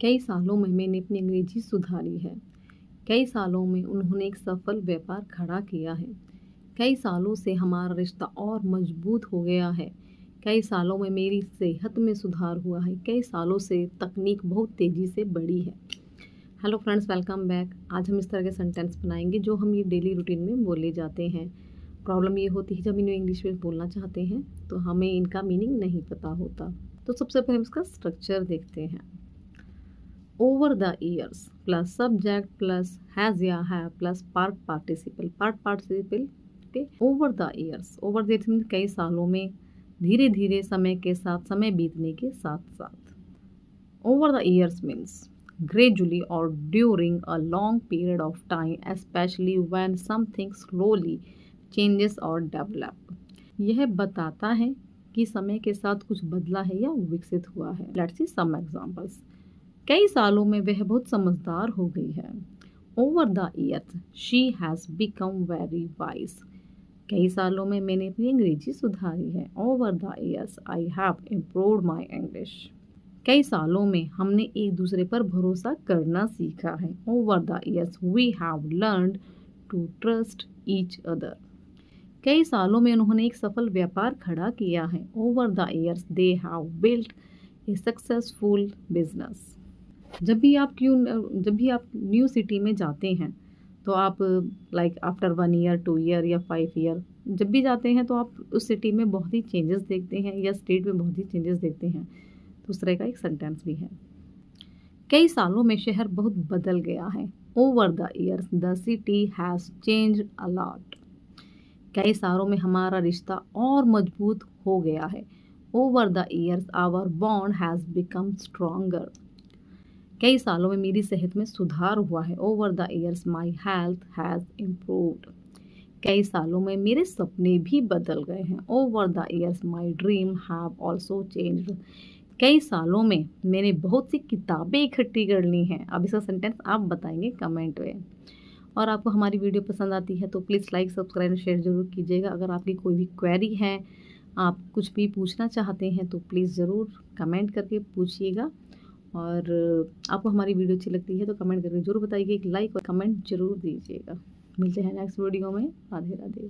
कई सालों में मैंने अपनी अंग्रेजी सुधारी है। कई सालों में उन्होंने एक सफल व्यापार खड़ा किया है। कई सालों से हमारा रिश्ता और मजबूत हो गया है। कई सालों में मेरी सेहत में सुधार हुआ है। कई सालों से तकनीक बहुत तेज़ी से बढ़ी है। Hello friends, welcome back. आज हम इस तरह के सेंटेंस बनाएंगे जो हम ये डेली रूटीन में बोले जाते हैं। प्रॉब्लम ये होती है जब इन्हें इंग्लिश में बोलना चाहते हैं तो हमें इनका मीनिंग नहीं पता होता। तो सबसे पहले हम इसका स्ट्रक्चर देखते हैं। Over the years plus subject plus has या have plus part participle okay? Over the years, over the years means कई सालों में, धीरे धीरे समय के साथ, समय बीतने के साथ साथ। Over the years means gradually or during a long period of time, especially when something slowly changes or develop। यह बताता है कि समय के साथ कुछ बदला है या विकसित हुआ है। Let's see some examples। कई सालों में वह बहुत समझदार हो गई है। Over the years she has become very wise. कई सालों में मैंने अपनी अंग्रेजी सुधारी है। Over the years I have improved my English. कई सालों में हमने एक दूसरे पर भरोसा करना सीखा है। Over the years we have learned to trust each other. कई सालों में उन्होंने एक सफल व्यापार खड़ा किया है। Over the years they have built A successful business. जब भी आप न्यू सिटी में जाते हैं तो आप लाइक आफ्टर 1 ईयर 2 ईयर या 5 ईयर जब भी जाते हैं तो आप उस सिटी में बहुत ही चेंजेस देखते हैं या स्टेट में बहुत ही चेंजेस देखते हैं। तो उस तरह का एक सेंटेंस भी है। कई सालों में शहर बहुत बदल गया है। Over the years the city has changed a lot. कई सालों में हमारा रिश्ता और मजबूत हो गया है। Over the years our bond has become stronger. कई सालों में मेरी सेहत में सुधार हुआ है। Over the years my health has improved. कई सालों में मेरे सपने भी बदल गए हैं। Over the years my dream have also changed. कई सालों में मैंने बहुत सी किताबें इकट्ठी कर ली हैं। अब इसका सेंटेंस आप बताएंगे कमेंट में। और आपको हमारी वीडियो पसंद आती है तो प्लीज़ लाइक सब्सक्राइब और शेयर ज़रूर कीजिएगा। अगर आपकी कोई भी क्वेरी है, आप कुछ भी पूछना चाहते हैं तो प्लीज़ ज़रूर कमेंट करके पूछिएगा। और आपको हमारी वीडियो अच्छी लगती है तो कमेंट करके ज़रूर बताइए। एक लाइक और कमेंट ज़रूर दीजिएगा। मिलते हैं नेक्स्ट वीडियो में। राधे राधे।